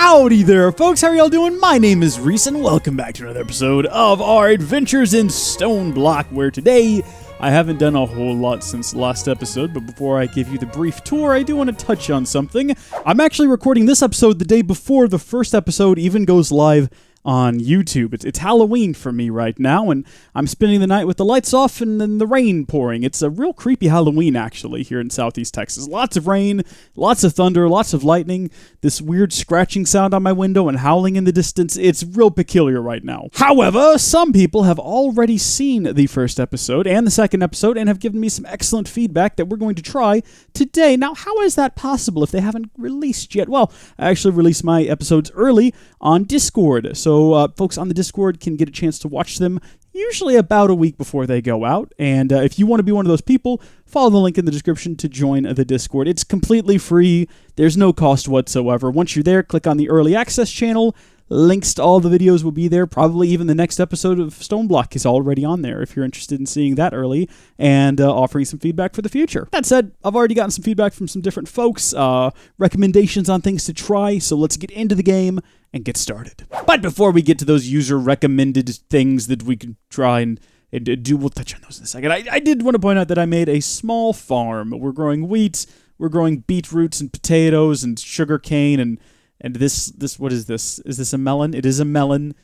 Howdy there, folks. How are y'all doing? My name is Rees, and welcome back to another episode of our adventures in StoneBlock, where today I haven't done a whole lot since last episode, but before I give you the brief tour, I do want to touch on something. I'm actually recording this episode the day before the first episode even goes live on YouTube. It's Halloween for me right now, and I'm spending the night with the lights off and then the rain pouring. It's a real creepy Halloween, actually, here in Southeast Texas. Lots of rain, lots of thunder, lots of lightning, this weird scratching sound on my window and howling in the distance. It's real peculiar right now. However, some people have already seen the first episode and the second episode and have given me some excellent feedback that we're going to try today. Now, how is that possible if they haven't released yet? Well, I actually released my episodes early on Discord, so folks on the Discord can get a chance to watch them usually about a week before they go out. And if you want to be one of those people, follow the link in the description to join the Discord. It's completely free. There's no cost whatsoever. Once you're there, click on the Early Access channel. Links to all the videos will be there. Probably even the next episode of StoneBlock is already on there if you're interested in seeing that early and offering some feedback for the future. That said, I've already gotten some feedback from some different folks, recommendations on things to try, so let's get into the game and get started. But before we get to those user-recommended things that we can try and do, we'll touch on those in a second. I did want to point out that I made a small farm. We're growing wheat, we're growing beetroots and potatoes and sugar cane and this, what is this? Is this a melon? It is a melon.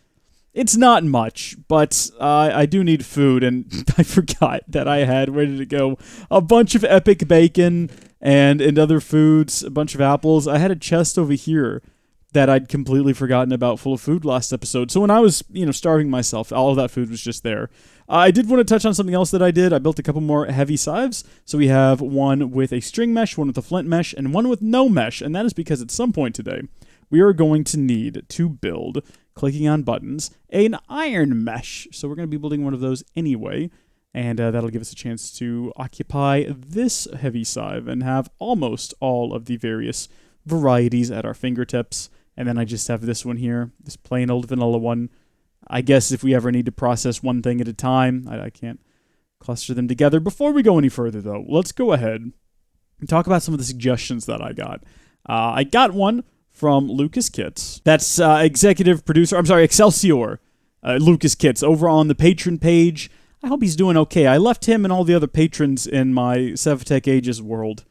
It's not much, but I do need food, and I forgot that I had, where did it go? A bunch of epic bacon and other foods, a bunch of apples. I had a chest over here that I'd completely forgotten about full of food last episode. So when I was, starving myself, all of that food was just there. I did want to touch on something else that I did. I built a couple more heavy scythes. So we have one with a string mesh, one with a flint mesh, and one with no mesh. And that is because at some point today, we are going to need to build, clicking on buttons, an iron mesh. So we're going to be building one of those anyway. And that'll give us a chance to occupy this heavy scythe and have almost all of the various varieties at our fingertips. And then I just have this one here, this plain old vanilla one. I guess if we ever need to process one thing at a time, I can't cluster them together. Before we go any further, though, let's go ahead and talk about some of the suggestions that I got. I got one from Lucas Kits. That's executive producer, Excelsior Lucas Kits over on the patron page. I hope he's doing okay. I left him and all the other patrons in my Sevtech Ages world.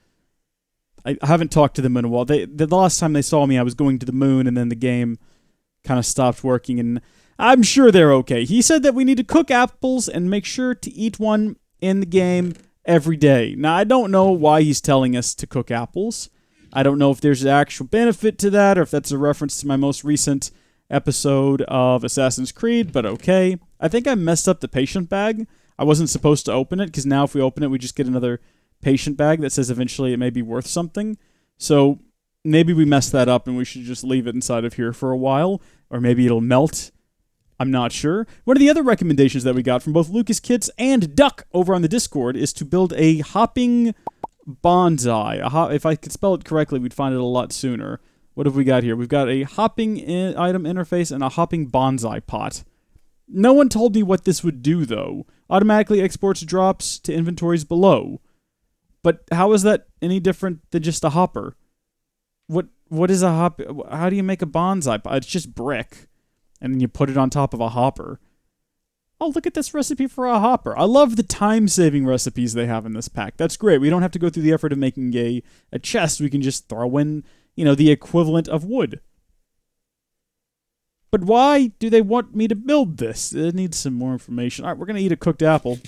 I haven't talked to them in a while. The last time they saw me, I was going to the moon, and then the game kind of stopped working, and I'm sure they're okay. He said that we need to cook apples and make sure to eat one in the game every day. Now, I don't know why he's telling us to cook apples. I don't know if there's an actual benefit to that, or if that's a reference to my most recent episode of Assassin's Creed, but okay. I think I messed up the patient bag. I wasn't supposed to open it, because now if we open it, we just get another patient bag that says eventually it may be worth something. So maybe we messed that up and we should just leave it inside of here for a while, or maybe it'll melt. I'm not sure. One of the other recommendations that we got from both Lucas Kits and Duck over on the Discord is to build a hopping bonsai. If I could spell it correctly, we'd find it a lot sooner. What have we got here? We've got a hopping item interface and a hopping bonsai pot. No one told me what this would do, though. Automatically exports drops to inventories below. But how is that any different than just a hopper? What is a hop? How do you make a bonsai? It's just brick, and then you put it on top of a hopper. Oh, look at this recipe for a hopper. I love the time-saving recipes they have in this pack. That's great. We don't have to go through the effort of making a chest. We can just throw in, the equivalent of wood. But why do they want me to build this? It needs some more information. All right, we're going to eat a cooked apple.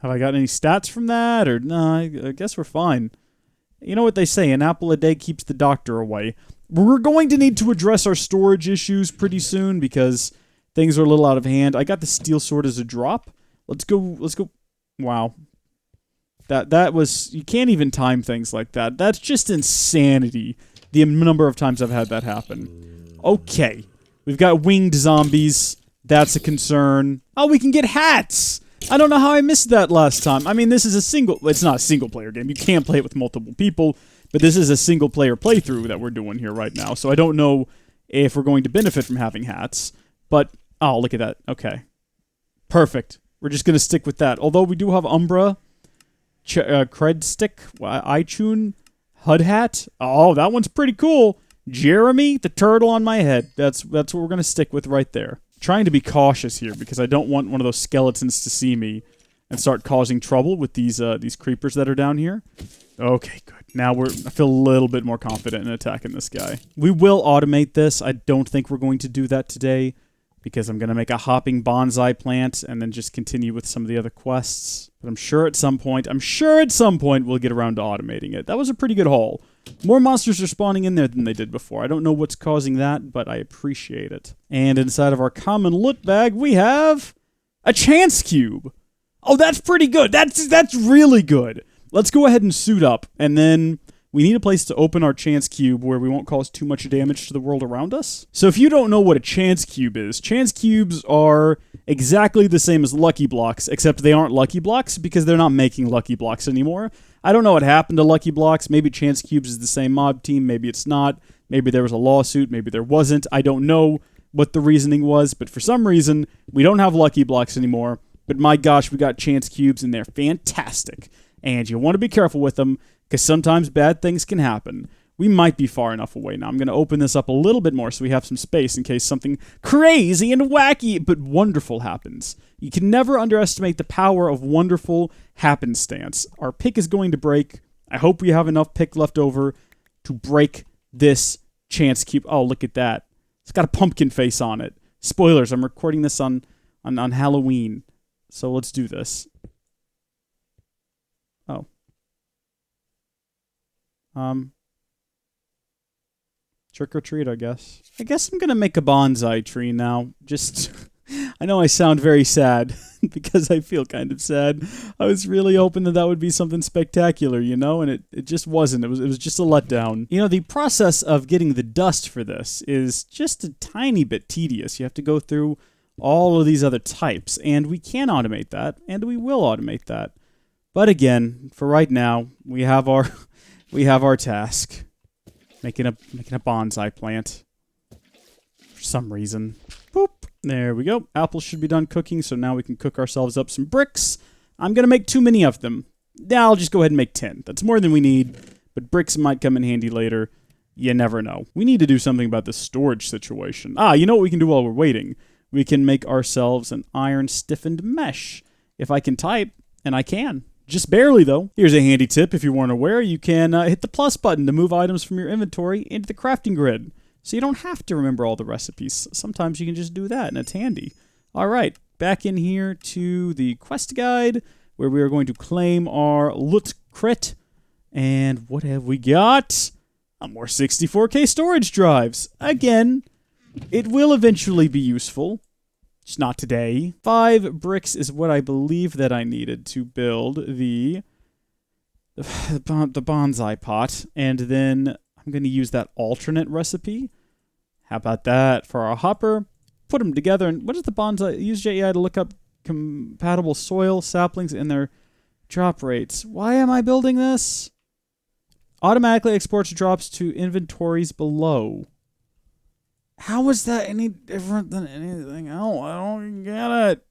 Have I got any stats from that? Or no, I guess we're fine. You know what they say, an apple a day keeps the doctor away. We're going to need to address our storage issues pretty soon because things are a little out of hand. I got the steel sword as a drop. Let's go. Wow. That was, you can't even time things like that. That's just insanity. The number of times I've had that happen. Okay. We've got winged zombies. That's a concern. Oh, we can get hats! I don't know how I missed that last time. I mean, this is it's not a single-player game. You can't play it with multiple people, but this is a single-player playthrough that we're doing here right now, so I don't know if we're going to benefit from having hats, but, oh, look at that. Okay. Perfect. We're just going to stick with that. Although we do have Umbra, Cred Stick, iTune, HUD hat. Oh, that one's pretty cool. Jeremy, the turtle on my head. That's what we're going to stick with right there. Trying to be cautious here because I don't want one of those skeletons to see me and start causing trouble with these creepers that are down here. Okay, good. Now I feel a little bit more confident in attacking this guy. We will automate this. I don't think we're going to do that today because I'm going to make a hopping bonsai plant and then just continue with some of the other quests. But I'm sure at some point we'll get around to automating it. That was a pretty good haul. More monsters are spawning in there than they did before. I don't know what's causing that, but I appreciate it. And inside of our common loot bag, we have a chance cube. Oh, that's pretty good. That's really good. Let's go ahead and suit up, and then we need a place to open our chance cube where we won't cause too much damage to the world around us. So if you don't know what a chance cube is, chance cubes are exactly the same as lucky blocks, except they aren't lucky blocks because they're not making lucky blocks anymore. I don't know what happened to lucky blocks. Maybe chance cubes is the same mob team, maybe it's not. Maybe there was a lawsuit, maybe there wasn't. I don't know what the reasoning was, but for some reason, we don't have lucky blocks anymore. But my gosh, we got chance cubes and they're fantastic. And you want to be careful with them, because sometimes bad things can happen. We might be far enough away now. I'm going to open this up a little bit more so we have some space in case something crazy and wacky but wonderful happens. You can never underestimate the power of wonderful happenstance. Our pick is going to break. I hope we have enough pick left over to break this chance cube. Oh, look at that. It's got a pumpkin face on it. Spoilers, I'm recording this on Halloween. So let's do this. Oh. Trick or treat, I guess. I guess I'm gonna make a bonsai tree now. Just, I know I sound very sad, because I feel kind of sad. I was really hoping that would be something spectacular, you know, and it just wasn't. It was just a letdown. You know, the process of getting the dust for this is just a tiny bit tedious. You have to go through all of these other types, and we can automate that, and we will automate that. But again, for right now, we have our task, making a bonsai plant. For some reason, boop. There we go. Apples should be done cooking, so now we can cook ourselves up some bricks. I'm gonna make too many of them. Now I'll just go ahead and make 10. That's more than we need, but bricks might come in handy later. You never know. We need to do something about the storage situation. Ah, you know what we can do while we're waiting? We can make ourselves an iron stiffened mesh. If I can type, and I can. Just barely, though. Here's a handy tip if you weren't aware. You can hit the plus button to move items from your inventory into the crafting grid. So you don't have to remember all the recipes. Sometimes you can just do that, and it's handy. All right, back in here to the quest guide, where we are going to claim our loot crit. And what have we got? More 64K storage drives. Again, it will eventually be useful. Just not today. 5 bricks is what I believe that I needed to build the bonsai pot. And then I'm going to use that alternate recipe. How about that for our hopper? Put them together. And what is the bonsai? Use JEI to look up compatible soil saplings and their drop rates. Why am I building this? Automatically exports drops to inventories below. How is that any different than anything else? I don't get it.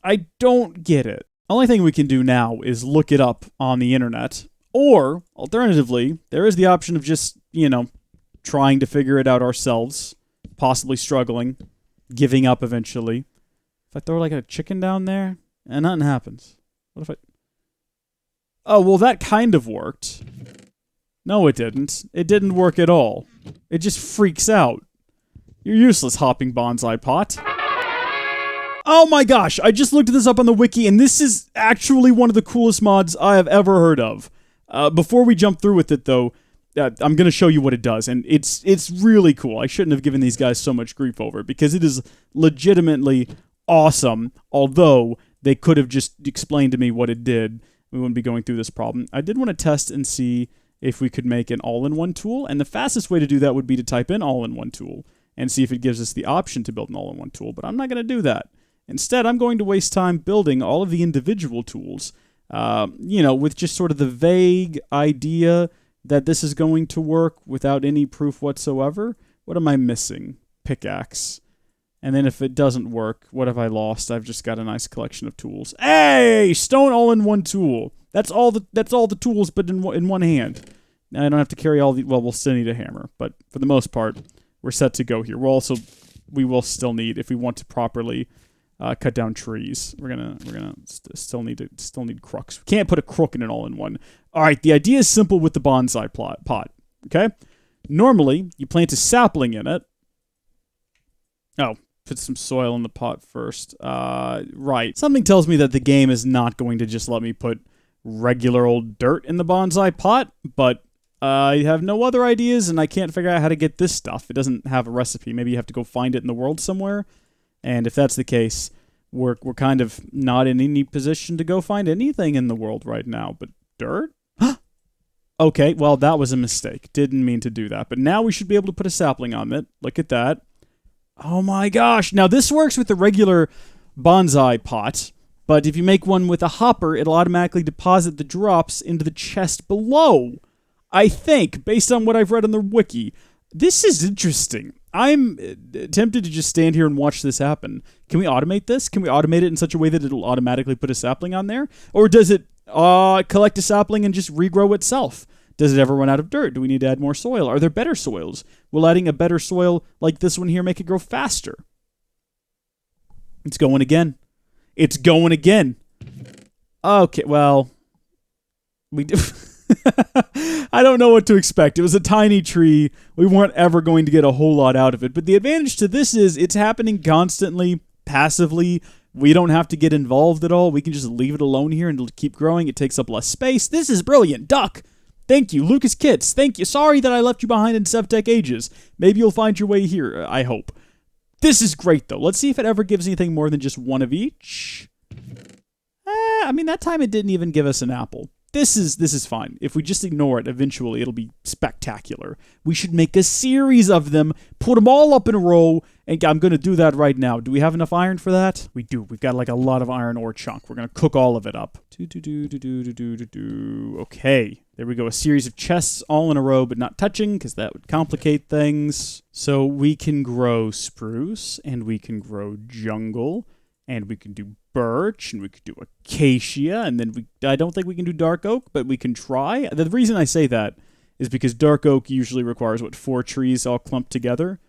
I don't get it. Only thing we can do now is look it up on the internet. Or, alternatively, there is the option of just, you know, trying to figure it out ourselves. Possibly struggling. Giving up eventually. If I throw like a chicken down there, and nothing happens. What if I... Oh, well that kind of worked. No, it didn't. It didn't work at all. It just freaks out. You're useless, Hopping Bonsai Pot. Oh my gosh, I just looked this up on the wiki, and this is actually one of the coolest mods I have ever heard of. Before we jump through with it, though, I'm going to show you what it does, and it's really cool. I shouldn't have given these guys so much grief over it, because it is legitimately awesome, although they could have just explained to me what it did. We wouldn't be going through this problem. I did want to test and see if we could make an all-in-one tool, and the fastest way to do that would be to type in all-in-one tool and see if it gives us the option to build an all-in-one tool, but I'm not going to do that. Instead, I'm going to waste time building all of the individual tools, you know, with just sort of the vague idea that this is going to work without any proof whatsoever. What am I missing? Pickaxe. And then if it doesn't work, what have I lost? I've just got a nice collection of tools. Hey! Stone all-in-one tool. That's all the tools, but in one hand. Now I don't have to carry all the... Well, we'll still need a hammer, but for the most part, we're set to go here. We will still need, if we want to properly cut down trees, we're gonna still need crooks. We can't put a crook in an all-in-one. All right, the idea is simple with the bonsai pot. Okay, normally you plant a sapling in it. Oh, put some soil in the pot first. Right. Something tells me that the game is not going to just let me put regular old dirt in the bonsai pot, but I have no other ideas, and I can't figure out how to get this stuff. It doesn't have a recipe. Maybe you have to go find it in the world somewhere. And if that's the case, we're kind of not in any position to go find anything in the world right now. But dirt? Okay, well, that was a mistake. Didn't mean to do that. But now we should be able to put a sapling on it. Look at that. Oh my gosh. Now, this works with the regular bonsai pot, but if you make one with a hopper, it'll automatically deposit the drops into the chest below. I think, based on what I've read on the wiki. This is interesting. I'm tempted to just stand here and watch this happen. Can we automate this? Can we automate it in such a way that it'll automatically put a sapling on there? Or does it collect a sapling and just regrow itself? Does it ever run out of dirt? Do we need to add more soil? Are there better soils? Will adding a better soil like this one here make it grow faster? It's going again. It's going again. Okay, well, we do... I don't know what to expect. It was a tiny tree. We weren't ever going to get a whole lot out of it. But the advantage to this is it's happening constantly, passively. We don't have to get involved at all. We can just leave it alone here and it'll keep growing. It takes up less space. This is brilliant. Duck! Thank you. Lucas Kits, thank you. Sorry that I left you behind in SevTech Ages. Maybe you'll find your way here, I hope. This is great, though. Let's see if it ever gives anything more than just one of each. I mean, that time it didn't even give us an apple. This is fine. If we just ignore it, eventually it'll be spectacular. We should make a series of them, put them all up in a row, and I'm going to do that right now. Do we have enough iron for that? We do. We've got like a lot of iron ore chunk. We're going to cook all of it up. Okay, there we go. A series of chests all in a row, but not touching, because that would complicate things. So we can grow spruce, and we can grow jungle, and we can do birch, and we could do acacia, and then I don't think we can do dark oak, but we can try. The reason I say that is because dark oak usually requires, 4 trees all clumped together?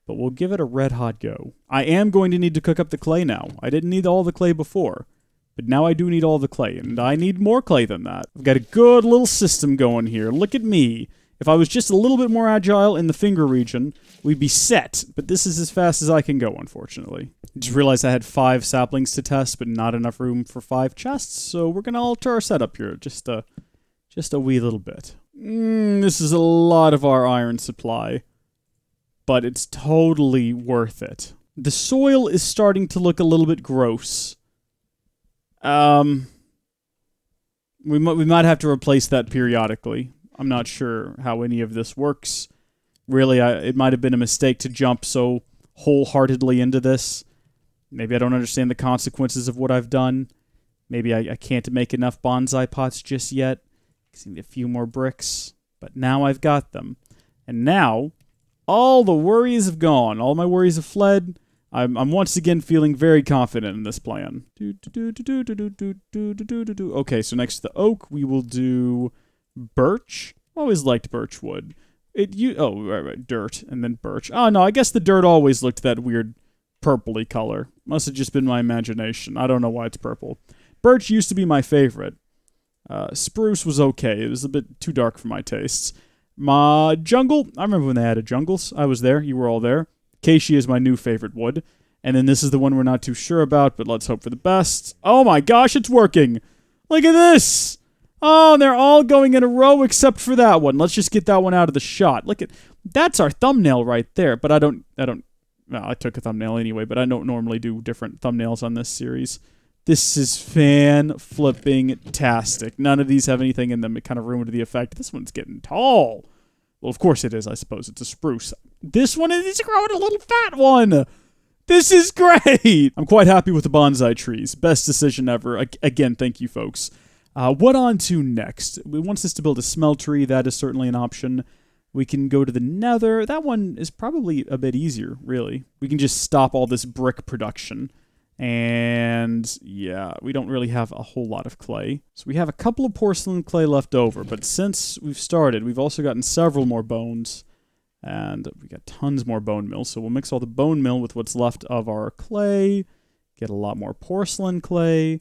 But we'll give it a red-hot go. I am going to need to cook up the clay now. I didn't need all the clay before, but now I do need all the clay, and I need more clay than that. I've got a good little system going here. Look at me. If I was just a little bit more agile in the finger region, we'd be set, but this is as fast as I can go, unfortunately. I just realized I had 5 saplings to test, but not enough room for 5 chests, so we're going to alter our setup here just a wee little bit. This is a lot of our iron supply, but it's totally worth it. The soil is starting to look a little bit gross. We might have to replace that periodically. I'm not sure how any of this works. Really, it might have been a mistake to jump so wholeheartedly into this. Maybe I don't understand the consequences of what I've done. Maybe I can't make enough bonsai pots just yet. Just need a few more bricks. But now I've got them. And now, all the worries have gone. All my worries have fled. I'm once again feeling very confident in this plan. Okay, so next to the oak, we will do birch. Always liked birch wood. Right, dirt, and then birch. Oh, no, I guess the dirt always looked that weird purpley color. Must have just been my imagination. I don't know why it's purple. Birch used to be my favorite. Spruce was okay. It was a bit too dark for my tastes. My jungle, I remember when they added jungles. I was there. You were all there. Acacia is my new favorite wood. And then this is the one we're not too sure about, but let's hope for the best. Oh my gosh, it's working! Look at this! Oh, they're all going in a row except for that one. Let's just get that one out of the shot. Look at... That's our thumbnail right there, but I don't... Well, I took a thumbnail anyway, but I don't normally do different thumbnails on this series. This is fan-flipping-tastic. None of these have anything in them. It kind of ruined the effect. This one's getting tall. Well, of course it is, I suppose. It's a spruce. This one is growing a little fat one. This is great. I'm quite happy with the bonsai trees. Best decision ever. Again, thank you, folks. What on to next? It wants us to build a smeltery. That is certainly an option. We can go to the nether. That one is probably a bit easier, really. We can just stop all this brick production And yeah, we don't really have a whole lot of clay. So we have a couple of porcelain clay left over, but since we've started, we've also gotten several more bones. And we got tons more bone meal. So we'll mix all the bone meal with what's left of our clay. Get a lot more porcelain clay.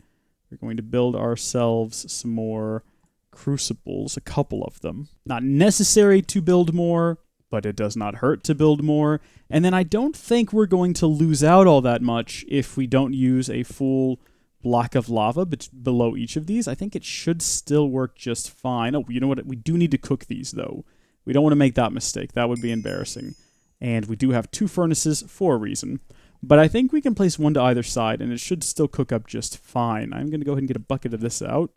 We're going to build ourselves some more crucibles, a couple of them. Not necessary to build more, but it does not hurt to build more. And then I don't think we're going to lose out all that much if we don't use a full block of lava below each of these. I think it should still work just fine. Oh, you know what? We do need to cook these, though. We don't want to make that mistake. That would be embarrassing. And we do have 2 furnaces for a reason. But I think we can place one to either side, and it should still cook up just fine. I'm going to go ahead and get a bucket of this out.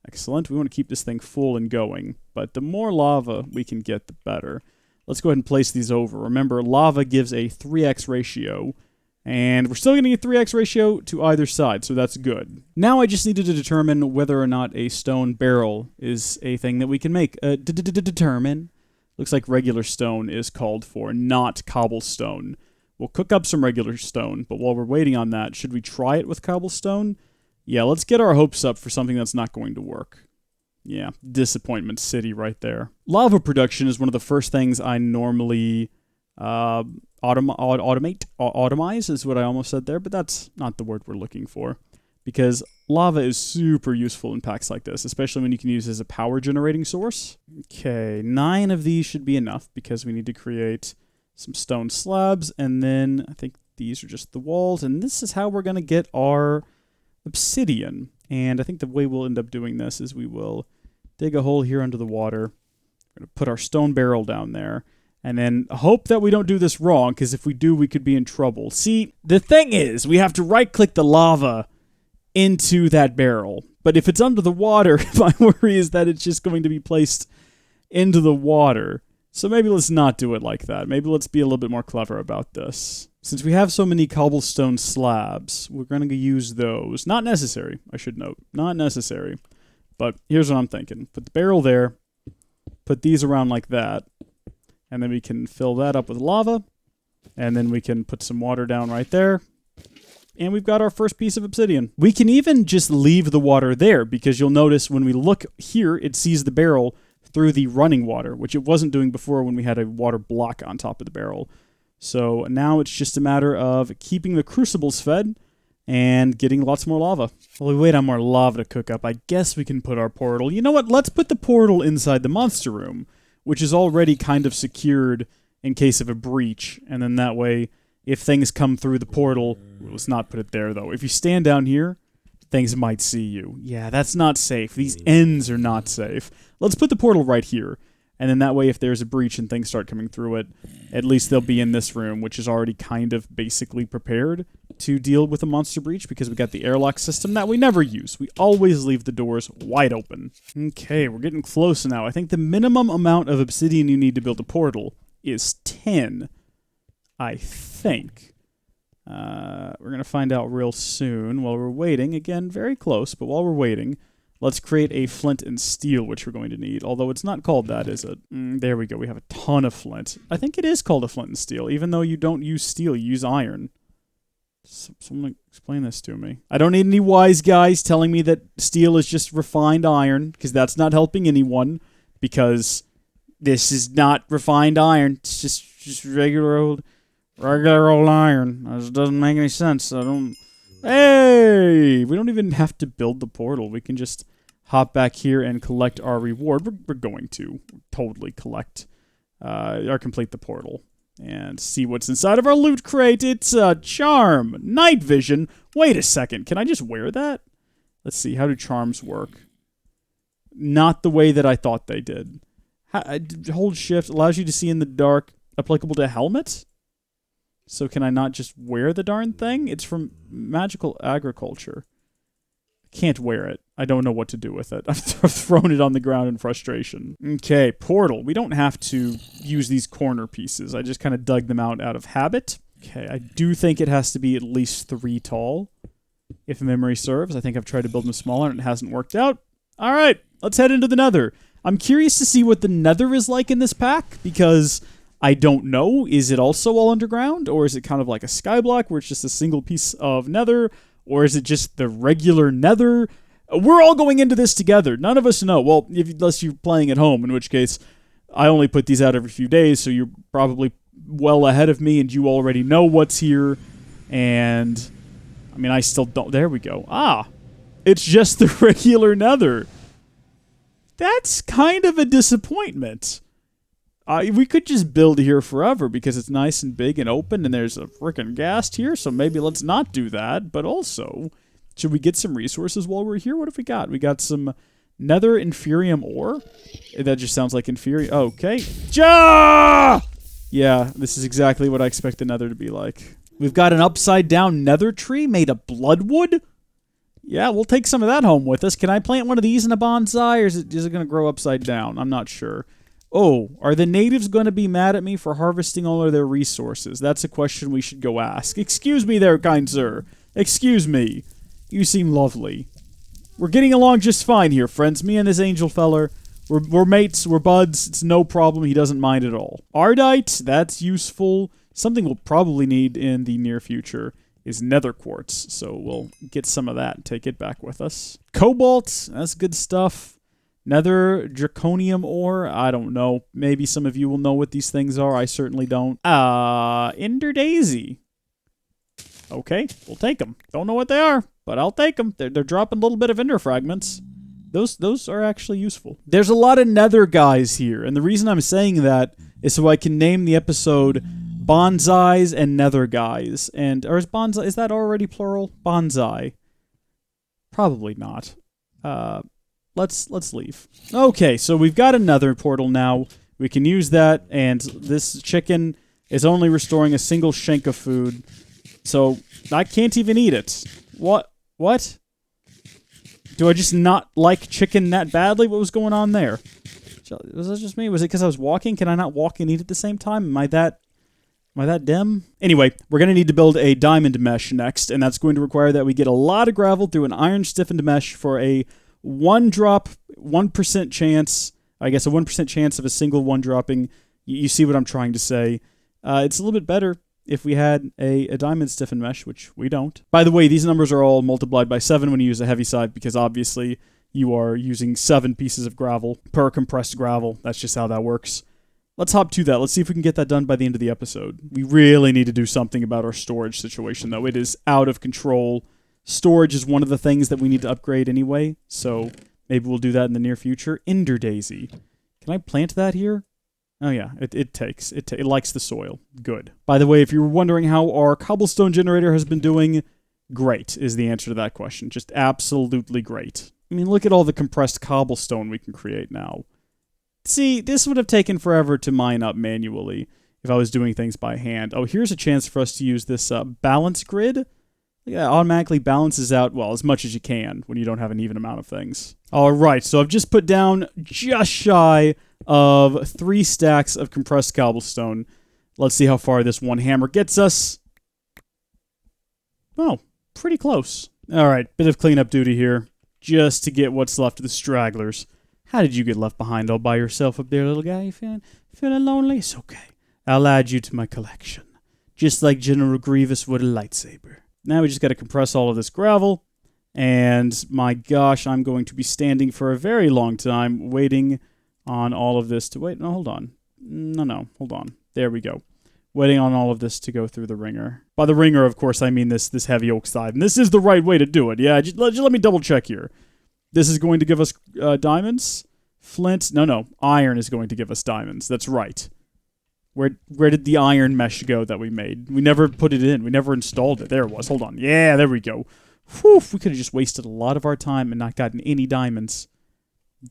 Excellent. We want to keep this thing full and going. But the more lava we can get, the better. Let's go ahead and place these over. Remember, lava gives a 3x ratio, and we're still getting a 3x ratio to either side, so that's good. Now I just needed to determine whether or not a stone barrel is a thing that we can make. Determine. Looks like regular stone is called for, not cobblestone. We'll cook up some regular stone, but while we're waiting on that, should we try it with cobblestone? Yeah, let's get our hopes up for something that's not going to work. Yeah, disappointment city right there. Lava production is one of the first things I normally automize is what I almost said there, but that's not the word we're looking for. Because lava is super useful in packs like this, especially when you can use it as a power generating source. Okay, 9 of these should be enough because we need to create some stone slabs, and then I think these are just the walls, and this is how we're going to get our obsidian. And I think the way we'll end up doing this is we will dig a hole here under the water. We're going to put our stone barrel down there. And then hope that we don't do this wrong, because if we do, we could be in trouble. See, the thing is, we have to right-click the lava into that barrel. But if it's under the water, my worry is that it's just going to be placed into the water. So maybe let's not do it like that. Maybe let's be a little bit more clever about this. Since we have so many cobblestone slabs, we're going to use those. Not necessary, I should note. Not necessary. But here's what I'm thinking. Put the barrel there. Put these around like that. And then we can fill that up with lava. And then we can put some water down right there. And we've got our first piece of obsidian. We can even just leave the water there, because you'll notice when we look here, it sees the barrel through the running water, which it wasn't doing before when we had a water block on top of the barrel. So now it's just a matter of keeping the crucibles fed and getting lots more lava. While we wait on more lava to cook up, I guess we can put our portal. You know what? Let's put the portal inside the monster room, which is already kind of secured in case of a breach. And then that way, if things come through the portal, let's not put it there though. If you stand down here, things might see you. Yeah, that's not safe. These ends are not safe. Let's put the portal right here. And then that way, if there's a breach and things start coming through it, at least they'll be in this room, which is already kind of basically prepared to deal with a monster breach, because we got the airlock system that we never use. We always leave the doors wide open. Okay, we're getting close now. I think the minimum amount of obsidian you need to build a portal is 10. I think. We're going to find out real soon. While we're waiting, again, very close, but while we're waiting, let's create a Flint and Steel, which we're going to need. Although it's not called that, is it? There we go. We have a ton of flint. I think it is called a Flint and Steel, even though you don't use steel, you use iron. Someone explain this to me. I don't need any wise guys telling me that steel is just refined iron, because that's not helping anyone, because this is not refined iron. It's just regular old iron. It doesn't make any sense. Hey! We don't even have to build the portal. We can just hop back here and collect our reward. We're going to totally collect or complete the portal and see what's inside of our loot crate. It's a charm. Night vision. Wait a second. Can I just wear that? Let's see. How do charms work? Not the way that I thought they did. Hold shift. Allows you to see in the dark. Applicable to helmet? So can I not just wear the darn thing? It's from Magical Agriculture. I can't wear it. I don't know what to do with it. I've thrown it on the ground in frustration. Okay, portal. We don't have to use these corner pieces. I just kind of dug them out of habit. Okay, I do think it has to be at least 3 tall, if memory serves. I think I've tried to build them smaller and it hasn't worked out. All right, let's head into the Nether. I'm curious to see what the Nether is like in this pack, because I don't know. Is it also all underground? Or is it kind of like a skyblock where it's just a single piece of nether? Or is it just the regular nether? We're all going into this together. None of us know. Well, unless you're playing at home, in which case I only put these out every few days, so you're probably well ahead of me and you already know what's here. And, I mean, I still don't. There we go. Ah, it's just the regular nether. That's kind of a disappointment. We could just build here forever because it's nice and big and open and there's a freaking ghast here, so maybe let's not do that. But also, should we get some resources while we're here? What have we got? We got some nether inferium ore. That just sounds like inferium. Okay. Ja! Yeah, this is exactly what I expect the nether to be like. We've got an upside-down nether tree made of bloodwood. Yeah, we'll take some of that home with us. Can I plant one of these in a bonsai, or is it going to grow upside down? I'm not sure. Oh, are the natives going to be mad at me for harvesting all of their resources? That's a question we should go ask. Excuse me there, kind sir. Excuse me. You seem lovely. We're getting along just fine here, friends. Me and this angel feller. We're mates. We're buds. It's no problem. He doesn't mind at all. Ardite, that's useful. Something we'll probably need in the near future is Nether Quartz. So we'll get some of that and take it back with us. Cobalt, that's good stuff. Nether draconium ore, I don't know. Maybe some of you will know what these things are. I certainly don't. Ender Daisy. Okay, we'll take them. Don't know what they are, but I'll take them. They're dropping a little bit of ender fragments. Those are actually useful. There's a lot of nether guys here, and the reason I'm saying that is so I can name the episode Bonsais and Nether Guys. Or is that already plural? Bonsai. Probably not. Let's leave. Okay, so we've got another portal now. We can use that, and this chicken is only restoring a single shank of food. So I can't even eat it. What? Do I just not like chicken that badly? What was going on there? Was that just me? Was it because I was walking? Can I not walk and eat at the same time? Am I that dim? Anyway, we're going to need to build a diamond mesh next, and that's going to require that we get a lot of gravel through an iron stiffened mesh for a 1% chance, I guess a 1% chance of a single one dropping. You see what I'm trying to say. It's a little bit better if we had a diamond stiffened mesh, which we don't. By the way, these numbers are all multiplied by 7 when you use a heavy side, because obviously you are using 7 pieces of gravel per compressed gravel. That's just how that works. Let's hop to that. Let's see if we can get that done by the end of the episode. We really need to do something about our storage situation, though. It is out of control. Storage is one of the things that we need to upgrade anyway, so maybe we'll do that in the near future. Ender Daisy. Can I plant that here? Oh yeah, it likes the soil. Good. By the way, if you were wondering how our cobblestone generator has been doing, great is the answer to that question. Just absolutely great. I mean, look at all the compressed cobblestone we can create now. See, this would have taken forever to mine up manually if I was doing things by hand. Oh, here's a chance for us to use this balance grid. Yeah, automatically balances out, well, as much as you can when you don't have an even amount of things. All right, so I've just put down just shy of 3 stacks of compressed cobblestone. Let's see how far this one hammer gets us. Oh, pretty close. All right, bit of cleanup duty here, just to get what's left of the stragglers. How did you get left behind all by yourself up there, little guy? You feeling lonely? It's okay. I'll add you to my collection, just like General Grievous would a lightsaber. Now we just got to compress all of this gravel, and my gosh, I'm going to be standing for a very long time waiting on all of this to wait. No, hold on. No, hold on. There we go. Waiting on all of this to go through the ringer. By the ringer, of course, I mean this heavy oak side, and this is the right way to do it. Yeah, just let me double check here. This is going to give us diamonds. Flint, no, iron is going to give us diamonds. That's right. Where did the iron mesh go that we made? We never put it in. We never installed it. There it was. Hold on. Yeah, there we go. Whew, we could have just wasted a lot of our time and not gotten any diamonds.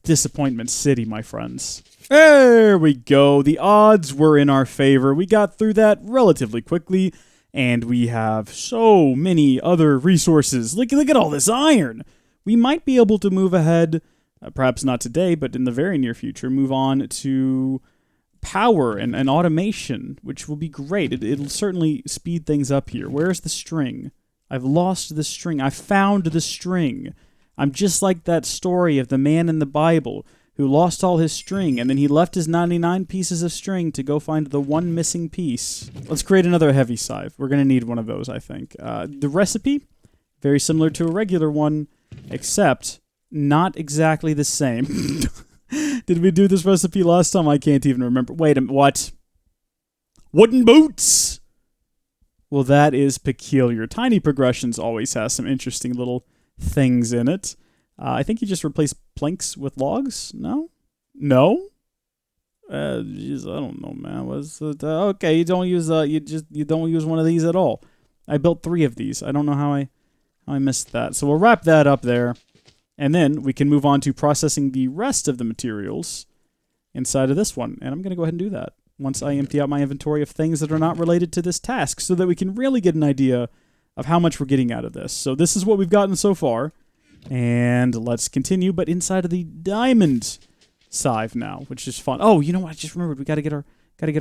Disappointment City, my friends. There we go. The odds were in our favor. We got through that relatively quickly, and we have so many other resources. Look at all this iron. We might be able to move ahead, perhaps not today, but in the very near future, move on to power and automation, which will be great. It'll certainly speed things up here. Where's the string? I've lost the string. I found the string. I'm just like that story of the man in the Bible who lost all his string, and then he left his 99 pieces of string to go find the one missing piece. Let's create another heavy scythe. We're going to need one of those, I think. The recipe, very similar to a regular one, except not exactly the same. Did we do this recipe last time? I can't even remember. Wait a minute, what? Wooden boots! Well, that is peculiar. Tiny Progressions always has some interesting little things in it. I think you just replace planks with logs? No? No? Jeez, I don't know, man. What's it? Okay, you don't use you don't use one of these at all. I built 3 of these. I don't know how I missed that. So we'll wrap that up there. And then we can move on to processing the rest of the materials inside of this one. And I'm going to go ahead and do that once I empty out my inventory of things that are not related to this task so that we can really get an idea of how much we're getting out of this. So this is what we've gotten so far. And let's continue, but inside of the diamond scythe now, which is fun. Oh, you know what? I just remembered. We got to get our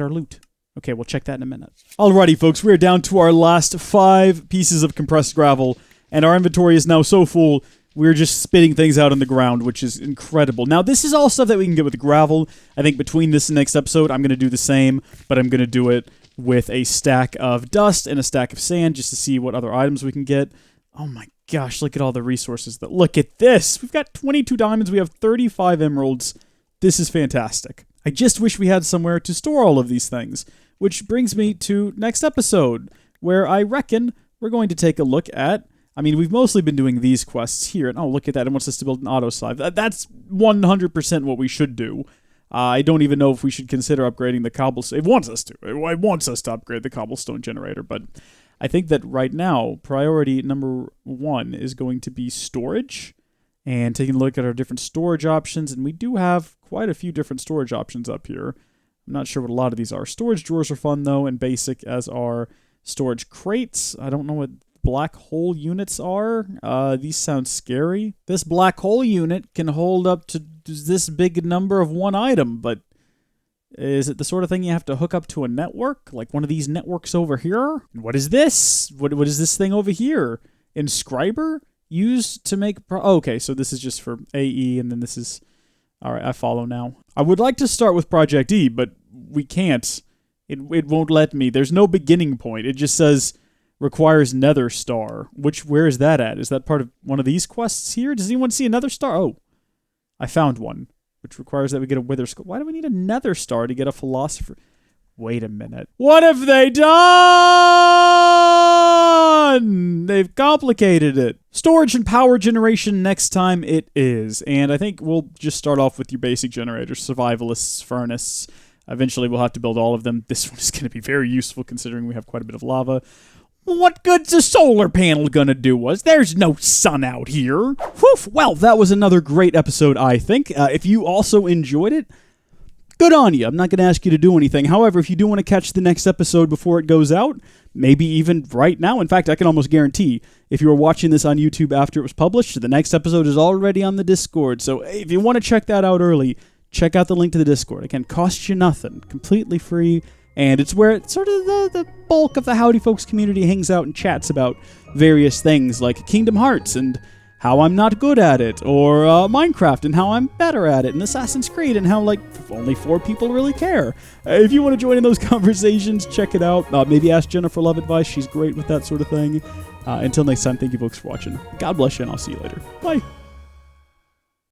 loot. Okay, we'll check that in a minute. Alrighty, folks. We're down to our last 5 pieces of compressed gravel, and our inventory is now so full, we're just spitting things out on the ground, which is incredible. Now, this is all stuff that we can get with gravel. I think between this and next episode, I'm going to do the same, but I'm going to do it with a stack of dust and a stack of sand just to see what other items we can get. Oh my gosh, look at all the resources. Look at this. We've got 22 diamonds. We have 35 emeralds. This is fantastic. I just wish we had somewhere to store all of these things, which brings me to next episode, where I reckon we're going to take a look at... I mean, we've mostly been doing these quests here. And oh, look at that. It wants us to build an auto scythe. That's 100% what we should do. I don't even know if we should consider upgrading the cobblestone. It wants us to. It wants us to upgrade the cobblestone generator, but I think that right now, priority number 1 is going to be storage and taking a look at our different storage options. And we do have quite a few different storage options up here. I'm not sure what a lot of these are. Storage drawers are fun, though, and basic, as are storage crates. I don't know what black hole units are. These sound scary. This black hole unit can hold up to this big number of one item, but is it the sort of thing you have to hook up to a network? Like one of these networks over here? And what is this? What is this thing over here? Inscriber? Used to make... okay, so this is just for AE, and then this is... Alright, I follow now. I would like to start with Project E, but we can't. It won't let me. There's no beginning point. It just says... requires Nether Star. Where is that at? Is that part of one of these quests here? Does anyone see a Nether Star? Oh, I found one, which requires that we get a Wither Skull. Why do we need a Nether Star to get a Philosopher? Wait a minute. What have they done? They've complicated it. Storage and power generation next time it is. And I think we'll just start off with your basic generators, survivalists, furnace. Eventually we'll have to build all of them. This one is going to be very useful considering we have quite a bit of lava. What good's a solar panel gonna do us? There's no sun out here. Whew. Well, that was another great episode, I think. If you also enjoyed it, good on you. I'm not gonna ask you to do anything. However, if you do want to catch the next episode before it goes out, maybe even right now, in fact, I can almost guarantee, if you were watching this on YouTube after it was published, the next episode is already on the Discord. So if you want to check that out early, check out the link to the Discord. Again, costs you nothing. Completely free. And it's where sort of the bulk of the Howdy Folks community hangs out and chats about various things like Kingdom Hearts and how I'm not good at it, or Minecraft and how I'm better at it, and Assassin's Creed and how, like, only 4 people really care. If you want to join in those conversations, check it out. Maybe ask Jennifer Love advice. She's great with that sort of thing. Until next time, thank you folks for watching. God bless you, and I'll see you later. Bye.